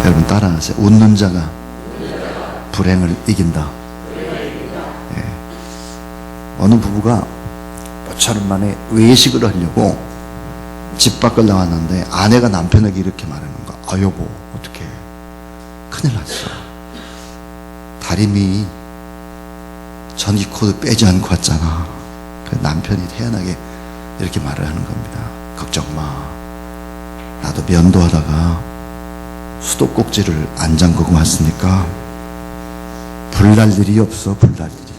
여러분 따라하세요. 웃는 자가 불행을 이긴다. 예. 어느 부부가 몇천원 만에 외식을 하려고 집 밖을 나왔는데 아내가 남편에게 이렇게 말하는 거야. 아 여보 어떡해, 큰일 났어. 다리미 전기코드 빼지 않고 왔잖아. 그 남편이 태연하게 이렇게 말을 하는 겁니다. 걱정 마, 나도 면도하다가 수도꼭지를 안 잠그고 왔으니까 불날 일이 없어. 불날 일이.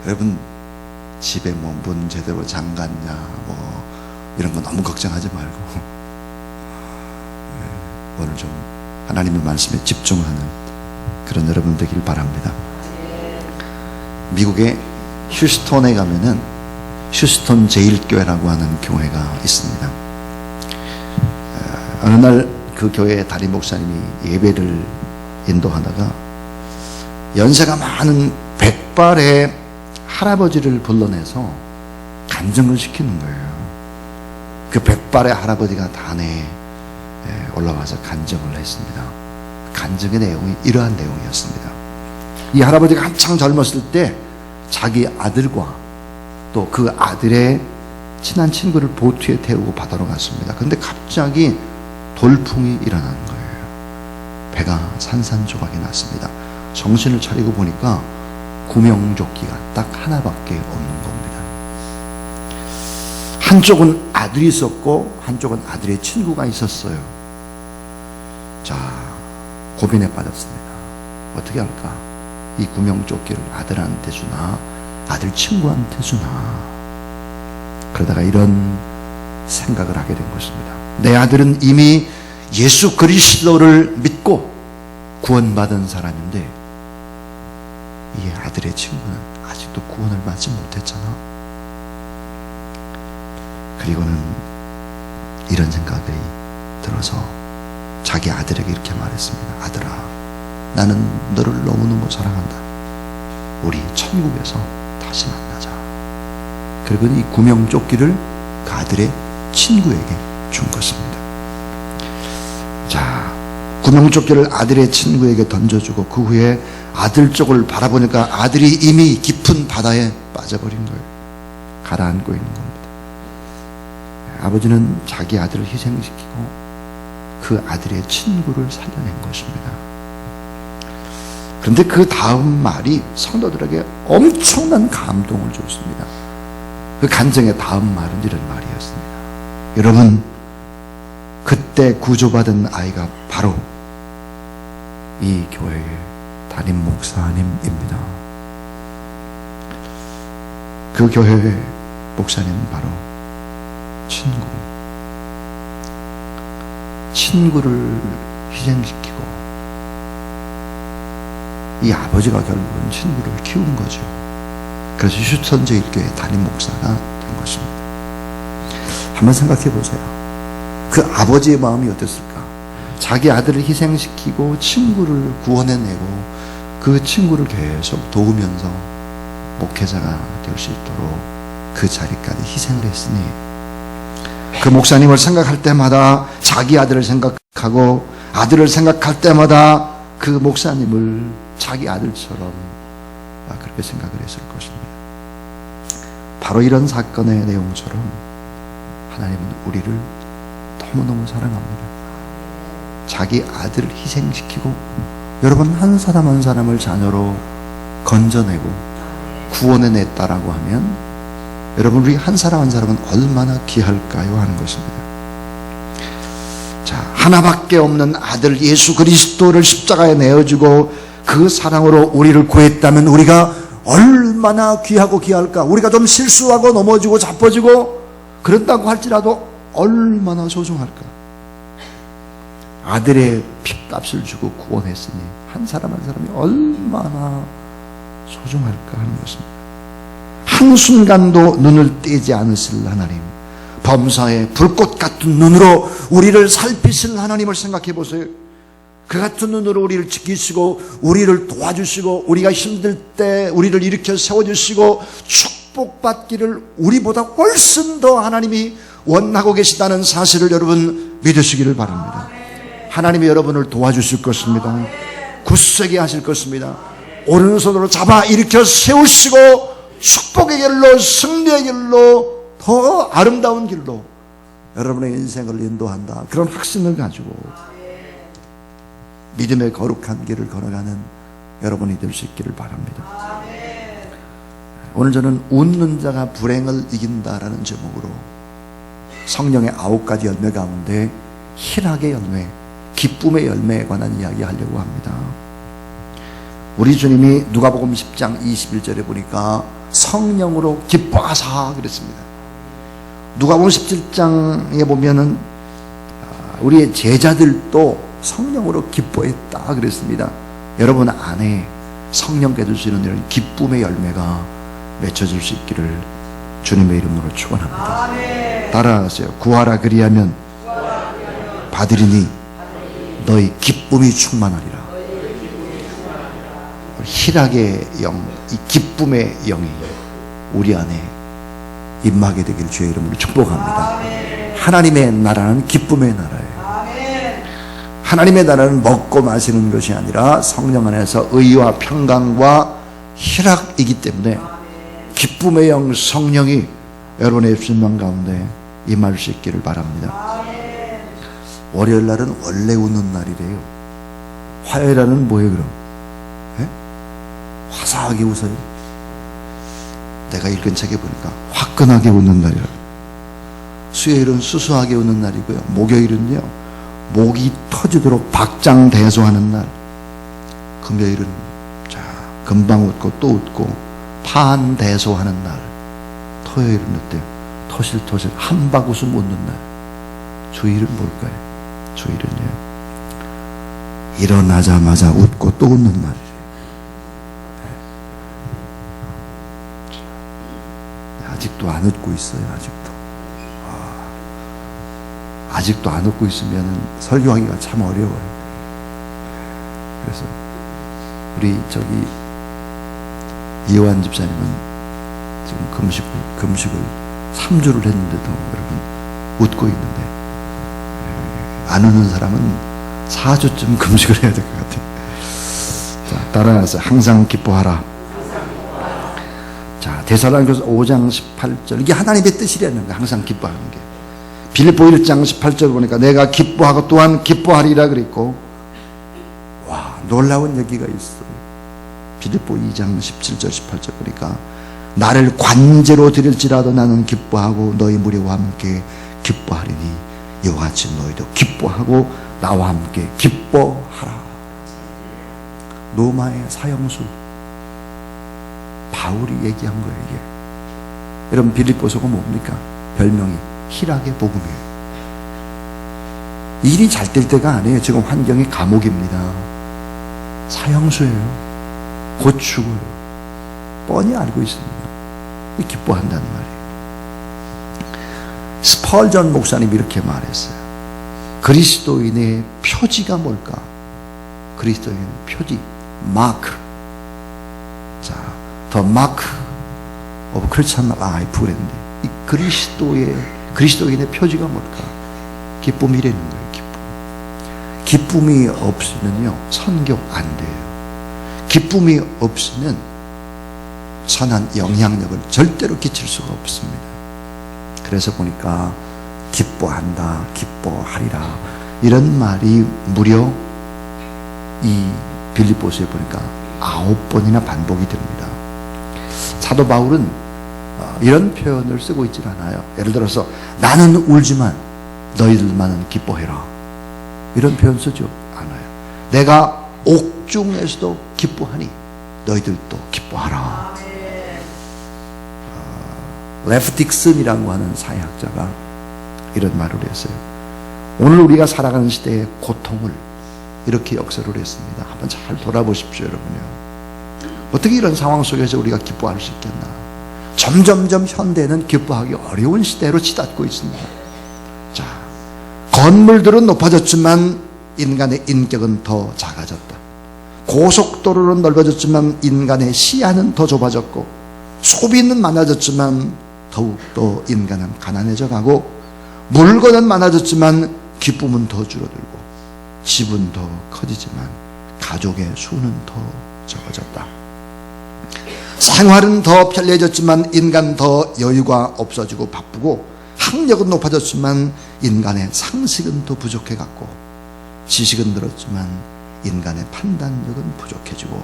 여러분 집에 뭐 문 제대로 잠갔냐 뭐 이런 거 너무 걱정하지 말고 오늘 좀 하나님의 말씀에 집중하는 그런 여러분 되길 바랍니다. 미국의 휴스턴에 가면은 휴스턴 제일교회라고 하는 교회가 있습니다. 어느 날 그 교회의 담임 목사님이 예배를 인도하다가 연세가 많은 백발의 할아버지를 불러내서 간증을 시키는 거예요. 그 백발의 할아버지가 단에 올라와서 간증을 했습니다. 간증의 내용이 이러한 내용이었습니다. 이 할아버지가 한창 젊었을 때 자기 아들과 또 그 아들의 친한 친구를 보트에 태우고 바다로 갔습니다. 그런데 갑자기 돌풍이 일어나는 거예요. 배가 산산조각이 났습니다. 정신을 차리고 보니까 구명조끼가 딱 하나밖에 없는 겁니다. 한쪽은 아들이 있었고 한쪽은 아들의 친구가 있었어요. 자, 고민에 빠졌습니다. 어떻게 할까? 이 구명조끼를 아들한테 주나 아들 친구한테 주나. 그러다가 이런 생각을 하게 된 것입니다. 내 아들은 이미 예수 그리스도를 믿고 구원받은 사람인데 이 아들의 친구는 아직도 구원을 받지 못했잖아. 그리고는 이런 생각이 들어서 자기 아들에게 이렇게 말했습니다. 아들아, 나는 너를 너무너무 사랑한다. 우리 천국에서 다시 만나자. 그리고 이 구명조끼를 그 아들의 친구에게 준 것입니다. 자, 구명조끼를 아들의 친구에게 던져주고 그 후에 아들 쪽을 바라보니까 아들이 이미 깊은 바다에 빠져버린 거예요. 가라앉고 있는 겁니다. 아버지는 자기 아들을 희생시키고 그 아들의 친구를 살려낸 것입니다. 그런데 그 다음 말이 성도들에게 엄청난 감동을 줬습니다. 그 간증의 다음 말은 이런 말이었습니다. 여러분, 그때 구조받은 아이가 바로 이 교회의 담임 목사님입니다. 그 교회의 목사님은 바로 친구를 희생시키고 이 아버지가 결국은 친구를 키운 거죠. 그래서 휴스턴 제일교회 담임 목사가 된 것입니다. 한번 생각해 보세요. 그 아버지의 마음이 어땠을까? 자기 아들을 희생시키고 친구를 구원해내고 그 친구를 계속 도우면서 목회자가 될 수 있도록 그 자리까지 희생을 했으니 그 목사님을 생각할 때마다 자기 아들을 생각하고 아들을 생각할 때마다 그 목사님을 자기 아들처럼 그렇게 생각을 했을 것입니다. 바로 이런 사건의 내용처럼 하나님은 우리를 너무너무 사랑합니다. 자기 아들을 희생시키고 여러분 한 사람 한 사람을 자녀로 건져내고 구원해냈다라고 하면 여러분 우리 한 사람 한 사람은 얼마나 귀할까요 하는 것입니다. 자, 하나밖에 없는 아들 예수 그리스도를 십자가에 내어주고 그 사랑으로 우리를 구했다면 우리가 얼마나 귀하고 귀할까. 우리가 좀 실수하고 넘어지고 자빠지고 그런다고 할지라도 얼마나 소중할까. 아들의 핏값을 주고 구원했으니 한 사람 한 사람이 얼마나 소중할까 하는 것입니다. 한순간도 눈을 떼지 않으실 하나님, 범사의 불꽃 같은 눈으로 우리를 살피실 하나님을 생각해 보세요. 그 같은 눈으로 우리를 지키시고 우리를 도와주시고 우리가 힘들 때 우리를 일으켜 세워주시고 축복받기를 우리보다 훨씬 더 하나님이 원하고 계시다는 사실을 여러분 믿으시기를 바랍니다. 하나님이 여러분을 도와주실 것입니다. 굳세게 하실 것입니다. 오른손으로 잡아 일으켜 세우시고 축복의 길로, 승리의 길로, 더 아름다운 길로 여러분의 인생을 인도한다. 그런 확신을 가지고 믿음의 거룩한 길을 걸어가는 여러분이 될 수 있기를 바랍니다. 오늘 저는 웃는 자가 불행을 이긴다라는 제목으로 성령의 9가지 열매 가운데 희락의 열매, 기쁨의 열매에 관한 이야기 하려고 합니다. 우리 주님이 누가복음 10장 21절에 보니까 성령으로 기뻐하사 그랬습니다. 누가복음 17장에 보면은 우리의 제자들도 성령으로 기뻐했다 그랬습니다. 여러분 안에 성령께서 주시는 이런 기쁨의 열매가 맺혀질 수 있기를 주님의 이름으로 축원합니다. 따라하세요. 구하라 그리하면 받으리니 너희 기쁨이 충만하리라. 희락의 영, 이 기쁨의 영이 우리 안에 임하게 되기를 주의 이름으로 축복합니다. 하나님의 나라는 기쁨의 나라예요. 하나님의 나라는 먹고 마시는 것이 아니라 성령 안에서 의와 평강과 희락이기 때문에 기쁨의 영 성령이 여러분의 입술만 가운데 임할 수 있기를 바랍니다. 월요일 날은 원래 웃는 날이래요. 화요일 날은 뭐예요 그럼? 네? 화사하게 웃어요. 내가 읽은 책에 보니까 화끈하게 웃는 날이라. 수요일은 수수하게 웃는 날이고요. 목요일은요 목이 터지도록 박장대소하는 날. 금요일은 자 금방 웃고 또 웃고 판대소하는 날. 토요일은 어때요? 토실토실 한바구음 웃는 날. 주일은 뭘까요? 주일은요 일어나자마자 웃고 또 웃는 날이에요. 아직도 안 웃고 있어요. 아직도 안 웃고 있으면 설교하기가 참 어려워요. 그래서 우리 저기 이호환 집사님은 지금 금식을 3주를 했는데도 여러분 웃고 있는데, 안 웃는 사람은 4주쯤 금식을 해야 될 것 같아요. 자, 따라서 항상 기뻐하라. 자, 데살로니가서 5장 18절, 이게 하나님의 뜻이라는 거예요. 항상 기뻐하는 게. 빌립보 1장 18절 보니까 내가 기뻐하고 또한 기뻐하리라 그랬고, 와, 놀라운 얘기가 있어요. 빌립보 2장 17절 18절 보니까 나를 관제로 드릴지라도 나는 기뻐하고 너희 무리와 함께 기뻐하리니 이와 같이 너희도 기뻐하고 나와 함께 기뻐하라. 로마의 사형수 바울이 얘기한 거예요. 이게 여러분 빌립보서가 뭡니까? 별명이 희락의 복음이에요. 일이 잘 될 때가 아니에요. 지금 환경이 감옥입니다. 사형수예요. 곧 죽어요. 뻔히 알고 있습니다. 기뻐한다는 말이에요. 스펄전 목사님이 이렇게 말했어요. 그리스도인의 표지가 뭘까? 그리스도인의 표지, 마크. 자, 더 마크 오브 크리스천 라이프 그랬는데, 이 그리스도인의 표지가 뭘까? 기쁨이라는 거예요. 기쁨이 없으면요 선교 안 돼요. 기쁨이 없으면 선한 영향력을 절대로 끼칠 수가 없습니다. 그래서 보니까 기뻐한다, 기뻐하리라, 이런 말이 무려 이 빌립보서에 보니까 9번이나 반복이 됩니다. 사도 바울은 이런 표현을 쓰고 있질 않아요. 예를 들어서 나는 울지만 너희들만은 기뻐해라, 이런 표현 쓰지 않아요. 내가 옥중에서도 기뻐하니 너희들도 기뻐하라. 레프틱슨이라고 하는 사회학자가 이런 말을 했어요. 오늘 우리가 살아가는 시대의 고통을 이렇게 역설을 했습니다. 한번 잘 돌아보십시오, 여러분요. 어떻게 이런 상황 속에서 우리가 기뻐할 수 있겠나? 점점점 현대는 기뻐하기 어려운 시대로 치닫고 있습니다. 자, 건물들은 높아졌지만 인간의 인격은 더 작아졌다. 고속도로는 넓어졌지만 인간의 시야는 더 좁아졌고, 소비는 많아졌지만 더욱더 인간은 가난해져 가고, 물건은 많아졌지만 기쁨은 더 줄어들고, 집은 더 커지지만 가족의 수는 더 적어졌다. 생활은 더 편리해졌지만 인간 더 여유가 없어지고 바쁘고, 학력은 높아졌지만 인간의 상식은 더 부족해갔고, 지식은 늘었지만 인간의 판단력은 부족해지고,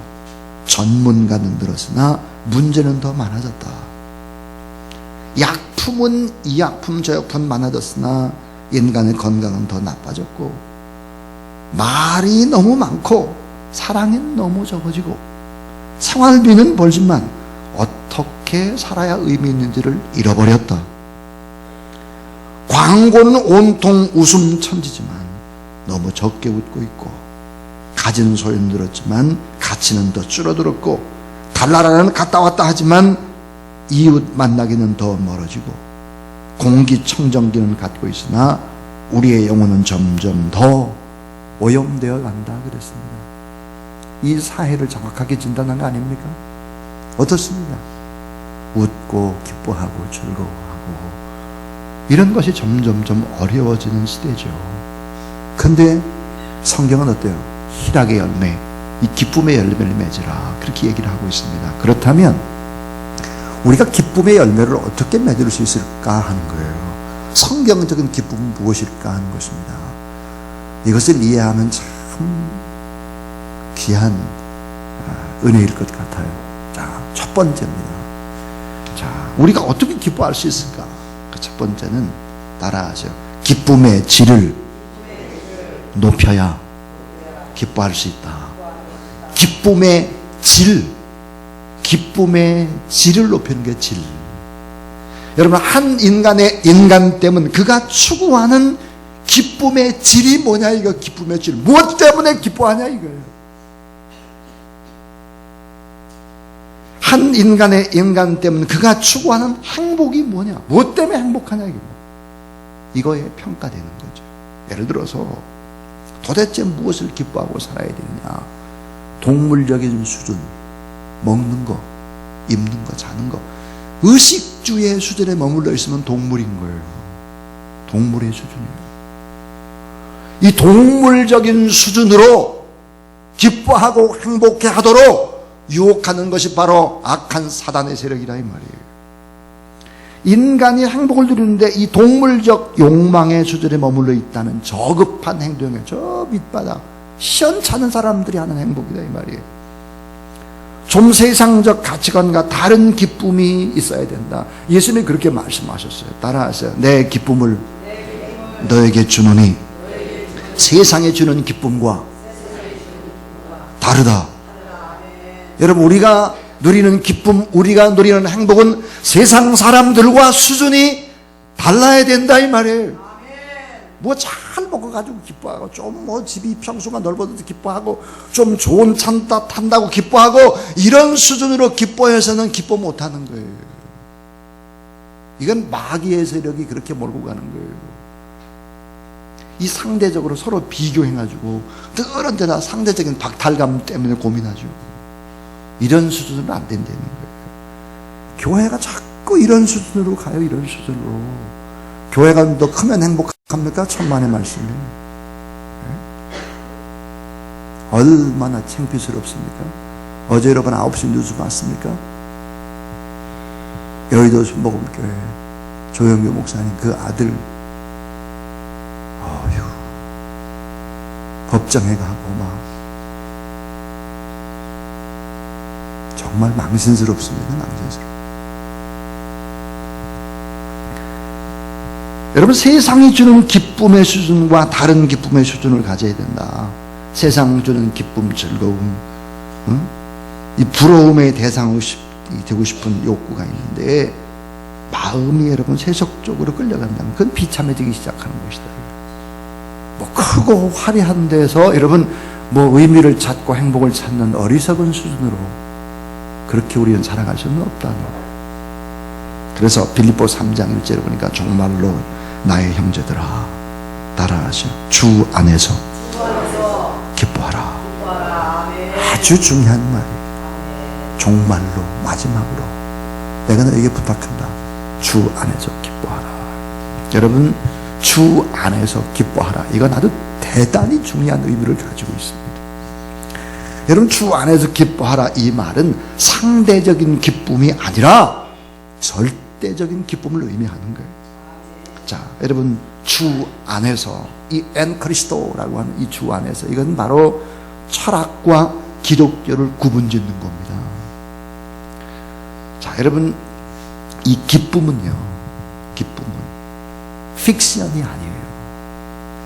전문가는 늘었으나 문제는 더 많아졌다. 약품은 이 약품 저 약품 많아졌으나 인간의 건강은 더 나빠졌고, 말이 너무 많고 사랑이 너무 적어지고, 생활비는 벌지만 어떻게 살아야 의미 있는지를 잃어버렸다. 광고는 온통 웃음 천지지만 너무 적게 웃고 있고, 가진 소유는 늘었지만 가치는 더 줄어들었고, 달나라는 갔다 왔다 하지만 이웃 만나기는 더 멀어지고, 공기청정기는 갖고 있으나 우리의 영혼은 점점 더 오염되어 간다 그랬습니다. 이 사회를 정확하게 진단한 거 아닙니까? 어떻습니까? 웃고 기뻐하고 즐거워하고 이런 것이 점점 어려워지는 시대죠. 근데 성경은 어때요? 희락의 열매, 이 기쁨의 열매를 맺으라, 그렇게 얘기를 하고 있습니다. 그렇다면 우리가 기쁨의 열매를 어떻게 맺을 수 있을까 하는 거예요. 성경적인 기쁨은 무엇일까 하는 것입니다. 이것을 이해하면 참 귀한 은혜일 것 같아요. 자, 첫 번째입니다. 자, 우리가 어떻게 기뻐할 수 있을까? 그 첫 번째는 따라하세요. 기쁨의 질을 높여야 기뻐할 수 있다. 기쁨의 질을 높이는 게 질. 여러분, 한 인간의 인간됨은 그가 추구하는 기쁨의 질이 뭐냐, 이거. 기쁨의 질, 무엇 때문에 기뻐하냐 이거예요. 한 인간의 인간됨은 그가 추구하는 행복이 뭐냐, 무엇 때문에 행복하냐, 이거에 평가되는 거죠. 예를 들어서 도대체 무엇을 기뻐하고 살아야 되느냐. 동물적인 수준, 먹는 거, 입는 거, 자는 거, 의식주의 수준에 머물러 있으면 동물인 거예요. 동물의 수준이에요. 이 동물적인 수준으로 기뻐하고 행복해 하도록 유혹하는 것이 바로 악한 사단의 세력이라 이 말이에요. 인간이 행복을 누리는데 이 동물적 욕망의 수준에 머물러 있다는 저급한 행동이에요. 저 밑바닥 시원찮은 사람들이 하는 행복이다 이 말이에요. 좀 세상적 가치관과 다른 기쁨이 있어야 된다. 예수님이 그렇게 말씀하셨어요. 따라하세요. 내 기쁨을 너에게 주노니 세상에 주는 기쁨과 다르다. 여러분, 우리가 누리는 기쁨, 우리가 누리는 행복은 세상 사람들과 수준이 달라야 된다 이 말이에요. 뭐 잘 먹어가지고 기뻐하고, 좀 뭐 집이 평수가 넓어도 기뻐하고, 좀 좋은 차 탄다고 기뻐하고, 이런 수준으로 기뻐해서는 기뻐 못하는 거예요. 이건 마귀의 세력이 그렇게 몰고 가는 거예요. 이 상대적으로 서로 비교해가지고 늘 언제나 상대적인 박탈감 때문에 고민하죠. 이런 수준으로 안 된다는 거예요. 교회가 자꾸 이런 수준으로 가요. 이런 수준으로. 교회가 더 크면 행복합니까? 천만의 말씀이에요. 얼마나 창피스럽습니까? 어제 여러분 9시 뉴스 봤습니까? 여의도 순복음교회 조영규 목사님 그 아들 법정에 가고 막 정말 망신스럽습니다. 망신스럽습니다. 여러분, 세상이 주는 기쁨의 수준과 다른 기쁨의 수준을 가져야 된다. 세상 주는 기쁨, 즐거움, 이 부러움의 대상이 되고 싶은 욕구가 있는데, 마음이 여러분 세속적으로 끌려간다면 그건 비참해지기 시작하는 것이다. 뭐 크고 화려한 데서 여러분 뭐 의미를 찾고 행복을 찾는 어리석은 수준으로 그렇게 우리는 살아갈 수는 없다는 거예요. 그래서 빌립보 3장 1절에 보니까 정말로 나의 형제들아, 따라하시오. 주 안에서 기뻐하라. 아주 중요한 말이에요. 정말로 마지막으로 내가 너에게 부탁한다. 주 안에서 기뻐하라. 여러분, 주 안에서 기뻐하라. 이건 아주 대단히 중요한 의미를 가지고 있습니다. 여러분, 주 안에서 기뻐하라 이 말은 상대적인 기쁨이 아니라 절대적인 기쁨을 의미하는 거예요. 자, 여러분, 주 안에서, 이 엔크리스토라고 하는 이 주 안에서, 이건 바로 철학과 기독교를 구분짓는 겁니다. 자, 여러분, 이 기쁨은요, 기쁨은 픽션이 아니에요.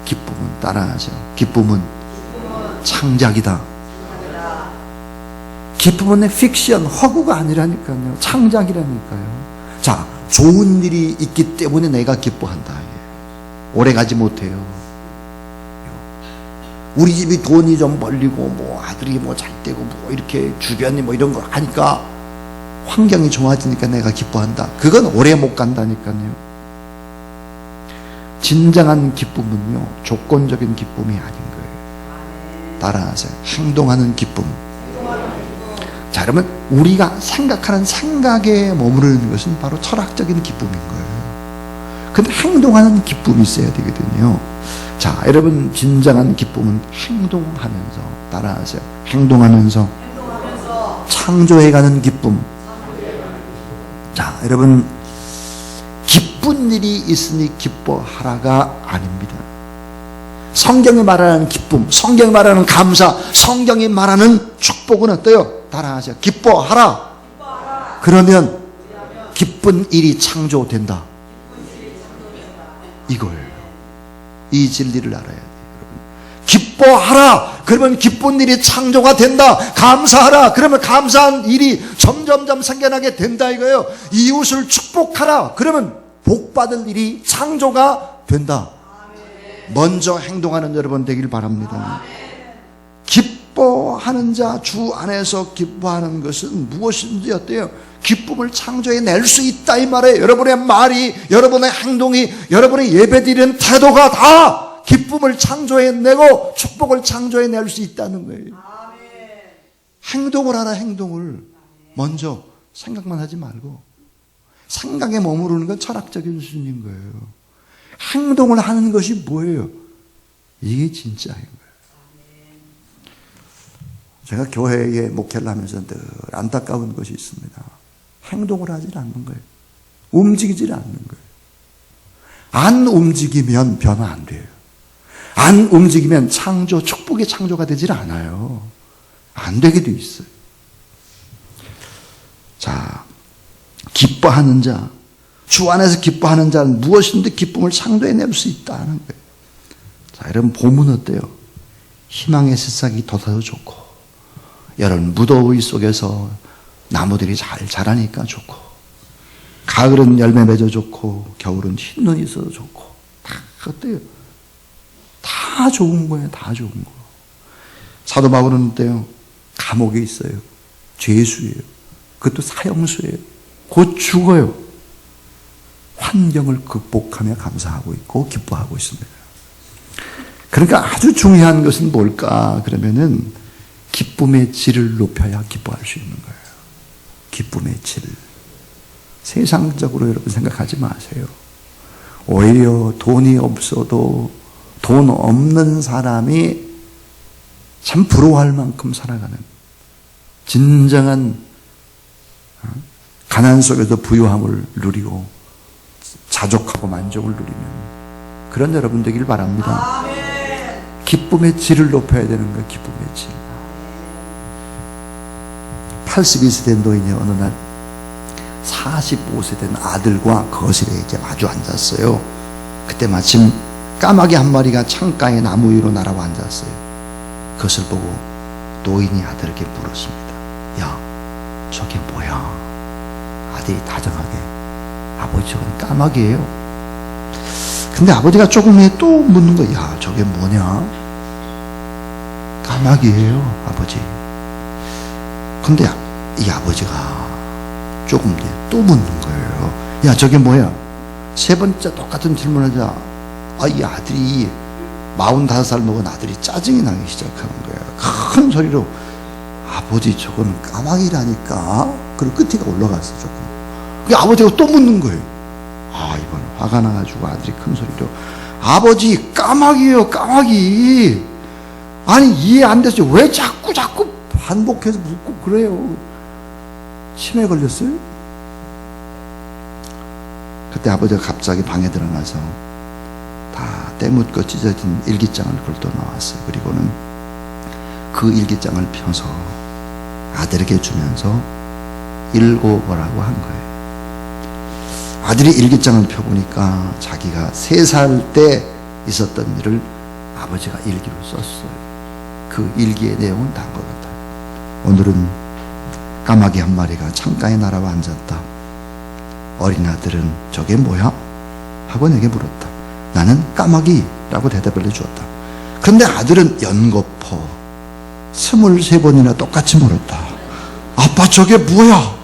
기쁨은, 따라하죠, 기쁨은 창작이다. 기쁨은 픽션, 허구가 아니라니까요. 창작이라니까요. 자, 좋은 일이 있기 때문에 내가 기뻐한다. 오래 가지 못해요. 우리 집이 돈이 좀 벌리고, 뭐 아들이 뭐 잘 되고, 뭐 이렇게 주변이 뭐 이런 거 하니까 환경이 좋아지니까 내가 기뻐한다. 그건 오래 못 간다니까요. 진정한 기쁨은요, 조건적인 기쁨이 아닌 거예요. 따라하세요. 행동하는 기쁨. 자, 그러면 우리가 생각하는 생각에 머무르는 것은 바로 철학적인 기쁨인 거예요. 근데 행동하는 기쁨이 있어야 되거든요. 자, 여러분, 진정한 기쁨은 행동하면서, 따라하세요. 행동하면서 창조해가는 기쁨. 자, 여러분, 기쁜 일이 있으니 기뻐하라가 아닙니다. 성경이 말하는 기쁨, 성경이 말하는 감사, 성경이 말하는 축복은 어때요? 따라하세요. 기뻐하라. 그러면 기쁜 일이 창조된다. 이거예요. 이 진리를 알아야 돼요. 기뻐하라. 그러면 기쁜 일이 창조가 된다. 감사하라. 그러면 감사한 일이 점점점 생겨나게 된다 이거예요. 이웃을 축복하라. 그러면 복받을 일이 창조가 된다. 먼저 행동하는 여러분 되길 바랍니다. 기뻐하는 자, 주 안에서 기뻐하는 것은 무엇인지 어때요? 기쁨을 창조해낼 수 있다 이 말이에요. 여러분의 말이, 여러분의 행동이, 여러분의 예배드리는 태도가 다 기쁨을 창조해내고 축복을 창조해낼 수 있다는 거예요. 행동을 하라. 행동을 먼저 생각만 하지 말고, 생각에 머무르는 건 철학적인 수준인 거예요. 행동을 하는 것이 뭐예요? 이게 진짜인 거예요. 제가 교회에 목회를 하면서 늘 안타까운 것이 있습니다. 행동을 하질 않는 거예요. 움직이질 않는 거예요. 안 움직이면 변화 안 돼요. 안 움직이면 창조, 축복의 창조가 되질 않아요. 안 되게 돼 있어요. 자, 기뻐하는 자, 주 안에서 기뻐하는 자는 무엇인데 기쁨을 창조해낼 수 있다는 거예요. 자, 여러분, 봄은 어때요? 희망의 새싹이 돋아도 좋고, 여름 무더위 속에서 나무들이 잘 자라니까 좋고, 가을은 열매 맺어 좋고, 겨울은 흰눈이 있어도 좋고, 다 어때요? 다 좋은 거예요. 다 좋은 거. 사도 바울은 어때요? 감옥에 있어요. 죄수예요. 그것도 사형수예요. 곧 죽어요. 환경을 극복하며 감사하고 있고 기뻐하고 있습니다. 그러니까 아주 중요한 것은 뭘까? 그러면은 기쁨의 질을 높여야 기뻐할 수 있는 거예요. 기쁨의 질. 세상적으로 여러분 생각하지 마세요. 오히려 돈이 없어도 돈 없는 사람이 참 부러워할 만큼 살아가는 진정한 가난 속에서 부유함을 누리고 자족하고 만족을 누리는 그런 여러분 되길 바랍니다. 기쁨의 질을 높여야 되는 거예요. 기쁨의 질. 82세 된 노인이 어느 날 45세 된 아들과 거실에 이제 마주 앉았어요. 그때 마침 까마귀 한 마리가 창가에 나무 위로 날아와 앉았어요. 그것을 보고 노인이 아들에게 물었습니다. 야, 저게 뭐야? 아들이 다정하게, 아버지 저건 까마귀예요. 근데 아버지가 조금 후에 또 묻는 거야. 야, 저게 뭐냐? 까마귀예요, 아버지. 근데 이 아버지가 조금 뒤에 또 묻는 거예요. 야, 저게 뭐야? 세 번째 똑같은 질문하자, 이 아들이 45살 먹은 아들이 짜증이 나기 시작하는 거예요. 큰 소리로, 아버지 저거는 까마귀라니까. 그리고 끝에가 올라갔어. 조금. 그 아버지가 또 묻는 거예요. 이번엔 화가 나가지고 아들이 큰 소리로 아버지 까마귀예요 까마귀. 아니 이해 안 돼서 왜 자꾸 반복해서 묻고 그래요. 치매 걸렸어요? 그때 아버지가 갑자기 방에 들어가서 다 때묻고 찢어진 일기장을 긁어 나왔어요. 그리고는 그 일기장을 펴서 아들에게 주면서 읽어보라고 한 거예요. 아들이 일기장을 펴보니까 자기가 3살 때 있었던 일을 아버지가 일기로 썼어요. 그 일기의 내용은 다른 것 같아요. 오늘은 까마귀 한 마리가 창가에 날아와 앉았다. 어린 아들은 저게 뭐야? 하고 내게 물었다. 나는 까마귀라고 대답을 해주었다. 그런데 아들은 연거푸 23번이나 똑같이 물었다. 아빠 저게 뭐야?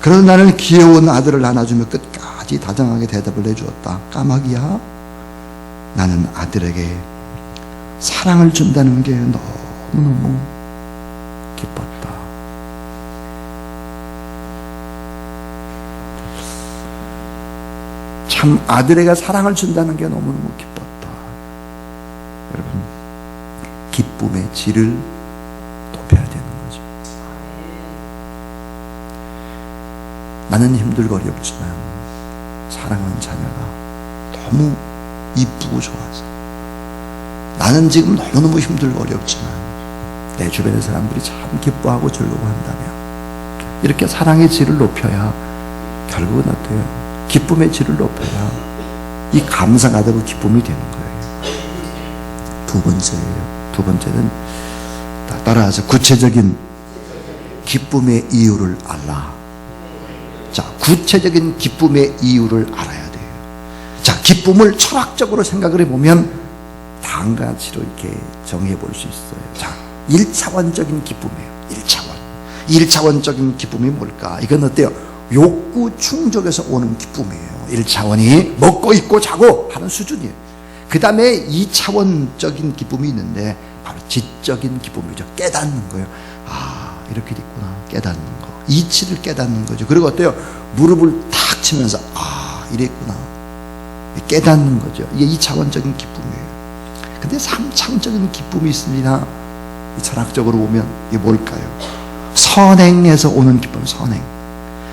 그러나 나는 귀여운 아들을 안아주며 끝까지 다정하게 대답을 해주었다. 까마귀야? 나는 아들에게 사랑을 준다는 게 너무너무 기뻤다. 참 아들에게 사랑을 준다는 게 너무너무 기뻤다. 여러분, 기쁨의 질을 높여야 되는 거죠. 나는 힘들고 어렵지만 사랑하는 자녀가 너무 이쁘고 좋아서, 나는 지금 너무너무 힘들고 어렵지만 내 주변의 사람들이 참 기뻐하고 즐거워한다면, 이렇게 사랑의 질을 높여야 결국은 어때요? 기쁨의 질을 높여야 이 감사가 되고 기쁨이 되는 거예요. 두 번째예요. 두 번째는 따라서 구체적인 기쁨의 이유를 알라. 자, 구체적인 기쁨의 이유를 알아야 돼요. 자, 기쁨을 철학적으로 생각을 해보면 한 가지로 이렇게 정해 볼 수 있어요. 자, 1차원적인 기쁨이에요. 1차원적인 기쁨이 뭘까? 이건 어때요? 욕구 충족에서 오는 기쁨이에요. 1차원이 먹고 입고 자고 하는 수준이에요. 그 다음에 2차원적인 기쁨이 있는데 바로 지적인 기쁨이죠. 깨닫는 거예요. 아, 이렇게 됐구나. 깨닫는 거. 이치를 깨닫는 거죠. 그리고 어때요? 무릎을 탁 치면서 아, 이랬구나. 깨닫는 거죠. 이게 2차원적인 기쁨이에요. 근데 3차원적인 기쁨이 있습니다. 철학적으로 보면 이게 뭘까요? 선행에서 오는 기쁨, 선행.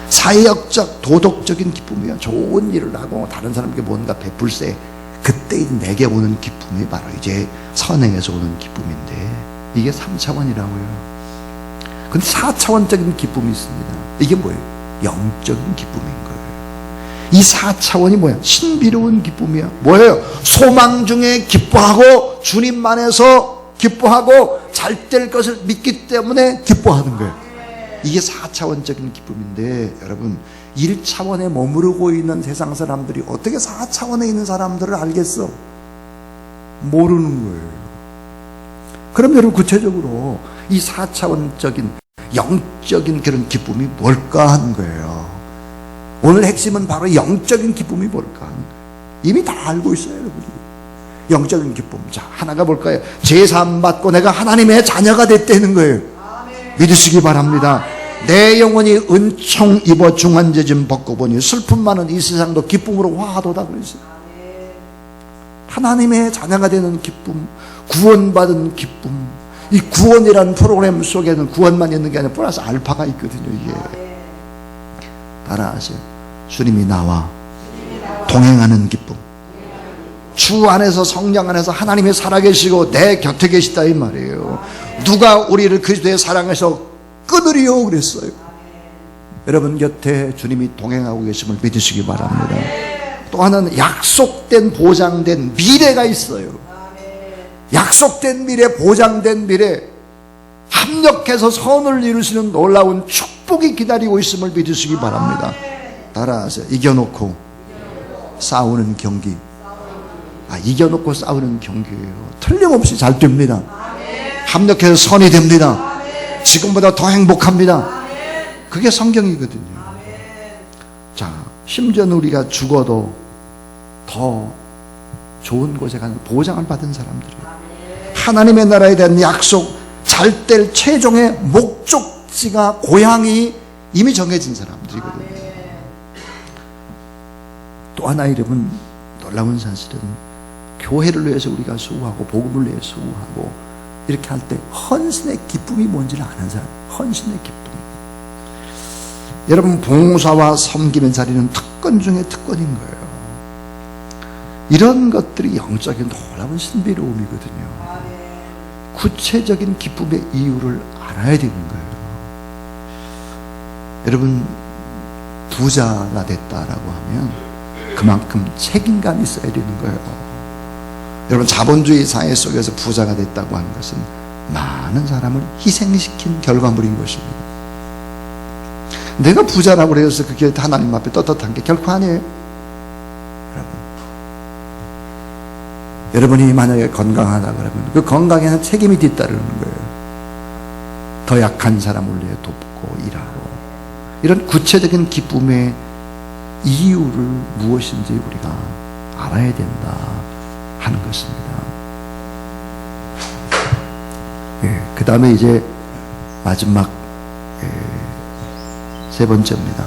사회적, 도덕적인 기쁨이야. 좋은 일을 하고 다른 사람에게 뭔가 베풀세, 그때 내게 오는 기쁨이 바로 이제 선행에서 오는 기쁨인데, 이게 3차원이라고요. 근데 4차원적인 기쁨이 있습니다. 이게 뭐예요? 영적인 기쁨인 거예요. 이 4차원이 뭐야? 신비로운 기쁨이야. 뭐예요? 소망 중에 기뻐하고 주님만에서 기뻐하고 잘 될 것을 믿기 때문에 기뻐하는 거예요. 이게 4차원적인 기쁨인데, 여러분 1차원에 머무르고 있는 세상 사람들이 어떻게 4차원에 있는 사람들을 알겠어? 모르는 거예요. 그럼 여러분 구체적으로 이 4차원적인 영적인 그런 기쁨이 뭘까 하는 거예요. 오늘 핵심은 바로 영적인 기쁨이 뭘까? 이미 다 알고 있어요, 여러분이. 영적인 기쁨. 자, 하나가 뭘까요? 제사함 받고 내가 하나님의 자녀가 됐다는 거예요. 믿으시기 바랍니다. 내 영혼이 은총 입어 중한죄짐 벗고 보니 슬픔 많은 이 세상도 기쁨으로 화하도다 그랬어요. 하나님의 자녀가 되는 기쁨, 구원받은 기쁨. 이 구원이라는 프로그램 속에는 구원만 있는 게 아니라 플러스 알파가 있거든요. 이게 따라하세요. 주님이 나와 동행하는 기쁨. 주 안에서, 성령 안에서 하나님이 살아계시고 내 곁에 계시다 이 말이에요. 누가 우리를 그리스도의 사랑에서 끊으리요 그랬어요. 여러분 곁에 주님이 동행하고 계심을 믿으시기 바랍니다. 또 하나는 약속된, 보장된 미래가 있어요. 약속된 미래, 보장된 미래, 합력해서 선을 이루시는 놀라운 축복이 기다리고 있음을 믿으시기 바랍니다. 따라하세요. 이겨놓고 싸우는 경기. 아, 이겨놓고 싸우는 경기예요. 틀림없이 잘 됩니다. 합력해서 선이 됩니다. 지금보다 더 행복합니다. 그게 성경이거든요. 자, 심지어 우리가 죽어도 더 좋은 곳에 가는 보장을 받은 사람들이에요. 하나님의 나라에 대한 약속, 잘 될 최종의 목적지가, 고향이 이미 정해진 사람들이거든요. 또 하나 여러분 놀라운 사실은 교회를 위해서 우리가 수고하고 복음을 위해서 수고하고 이렇게 할 때 헌신의 기쁨이 뭔지를 아는 사람, 헌신의 기쁨. 여러분 봉사와 섬김의 자리는 특권 중에 특권인 거예요. 이런 것들이 영적인 놀라운 신비로움이거든요. 구체적인 기쁨의 이유를 알아야 되는 거예요. 여러분 부자가 됐다라고 하면 그만큼 책임감이 있어야 되는 거예요. 여러분 자본주의 사회 속에서 부자가 됐다고 하는 것은 많은 사람을 희생시킨 결과물인 것입니다. 내가 부자라고 해서 그게 하나님 앞에 떳떳한 게 결코 아니에요. 여러분이 만약에 건강하다 그러면 그 건강에는 책임이 뒤따르는 거예요. 더 약한 사람을 위해 돕고 일하고, 이런 구체적인 기쁨의 이유를 무엇인지 우리가 알아야 된다 하는 것입니다. 그 다음에 이제 마지막 세 번째입니다.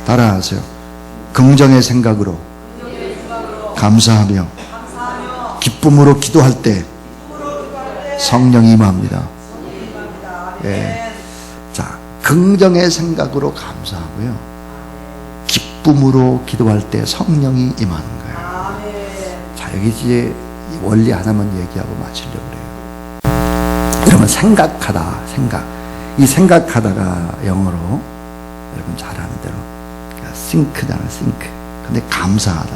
따라하세요. 긍정의 생각으로 감사하며 기쁨으로 기도할 때 성령이 임합니다. 자, 긍정의 생각으로 감사하고요, 기쁨으로 기도할 때 성령이 임하는 거예요. 자, 여기 이제 원리 하나만 얘기하고 마치려고 그래요. 여러분 생각하다, 이 생각하다가 영어로 여러분 잘 아는 대로 think잖아요, think. 근데 감사하다,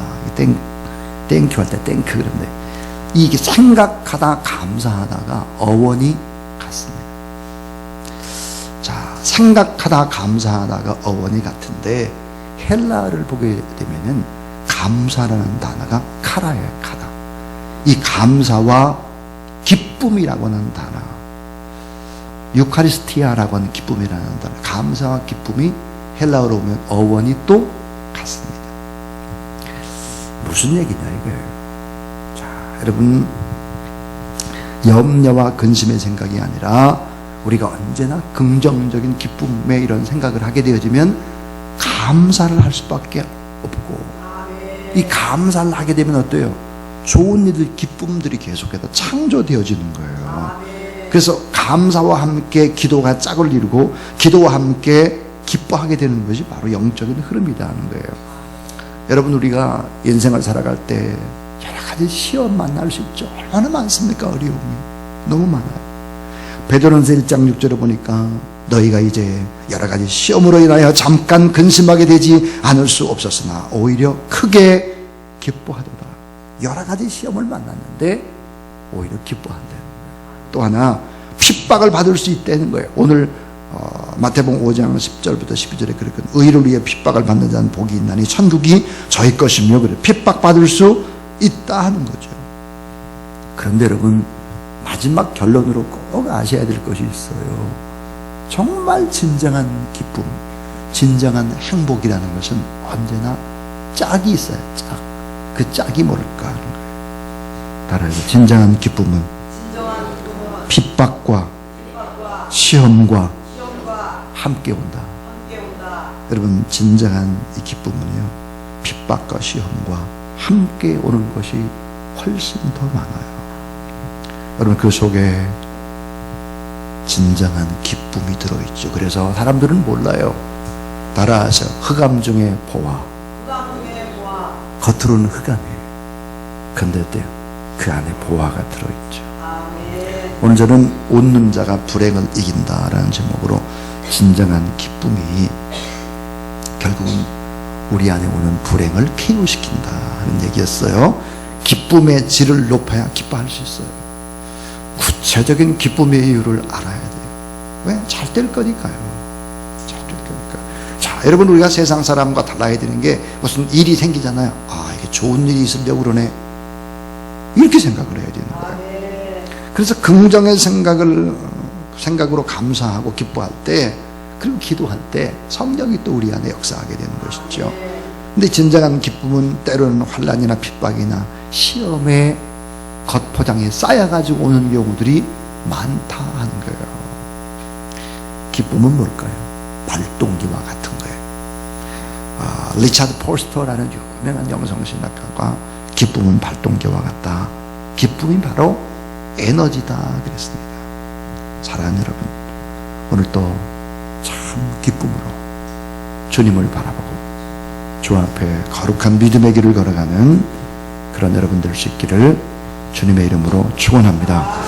땡큐 할 때 땡크 그런데 이게 생각하다 감사하다가 어원이 같습니다. 자, 생각하다 감사하다가 어원이 같은데 헬라어를 보게 되면은 감사라는 단어가 카라예요, 카라. 이 감사와 기쁨이라고 하는 단어, 유카리스티아라고 하는 기쁨이라는 단어, 감사와 기쁨이 헬라어로 오면 어원이 또 같습니다. 무슨 얘기냐 이거예요. 자, 여러분 염려와 근심의 생각이 아니라 우리가 언제나 긍정적인 기쁨의 이런 생각을 하게 되어지면 감사를 할 수밖에 없고, 이 감사를 하게 되면 어때요? 좋은 일들, 기쁨들이 계속해서 창조되어지는 거예요. 그래서 감사와 함께 기도가 짝을 이루고 기도와 함께 기뻐하게 되는 것이 바로 영적인 흐름이다 하는 거예요. 여러분 우리가 인생을 살아갈 때 여러 가지 시험 만날 수 있죠. 얼마나 많습니까? 어려움이 너무 많아요. 베드로전서 1장 6절에 보니까 너희가 이제 여러 가지 시험으로 인하여 잠깐 근심하게 되지 않을 수 없었으나 오히려 크게 기뻐하도다. 여러 가지 시험을 만났는데 오히려 기뻐한다는 거예요. 또 하나 핍박을 받을 수 있다는 거예요. 오늘 마태복음 5장 10절부터 12절에 그렇게 의를 위해 핍박을 받는 자는 복이 있나니 천국이 저희 것이며, 그래 핍박받을 수 있다 하는 거죠. 그런데 여러분 마지막 결론으로 꼭 아셔야 될 것이 있어요. 정말 진정한 기쁨, 진정한 행복이라는 것은 언제나 짝이 있어요. 짝. 그 짝이 뭘까 하는 거예요. 따라서 진정한 기쁨은 핍박과 시험과 함께 온다. 여러분 진정한 이 기쁨은요, 핍박과 시험과 함께 오는 것이 훨씬 더 많아요. 여러분 그 속에 진정한 기쁨이 들어있죠. 그래서 사람들은 몰라요. 따라서 흑암 중에 보아, 겉으로는 흑암이에요. 근데 어때요? 그 안에 보아가 들어있죠. 오늘 저는 웃는 자가 불행을 이긴다라는 제목으로 진정한 기쁨이 결국은 우리 안에 오는 불행을 폐유시킨다 하는 얘기였어요. 기쁨의 질을 높여야 기뻐할 수 있어요. 구체적인 기쁨의 이유를 알아야 돼요. 왜? 잘 될 거니까요. 잘 될 거니까. 자, 여러분 우리가 세상 사람과 달라야 되는 게 무슨 일이 생기잖아요. 아, 이게 좋은 일이 있으려고 그러네. 이렇게 생각을 해야 되는 거예요. 그래서 긍정의 생각으로 감사하고 기뻐할 때, 그리고 기도할 때 성령이 또 우리 안에 역사하게 되는 것이죠. 근데 진정한 기쁨은 때로는 환난이나 핍박이나 시험의 겉포장에 쌓여가지고 오는 경우들이 많다 하는 거예요. 기쁨은 뭘까요? 발동기와 같은 거예요. 리차드 포스터라는 유명한 영성신학가가 기쁨은 발동기와 같다. 기쁨이 바로 에너지다 그랬습니다. 사랑하는 여러분, 오늘도 참 기쁨으로 주님을 바라보고 주 앞에 거룩한 믿음의 길을 걸어가는 그런 여러분 될 수 있기를 주님의 이름으로 축원합니다.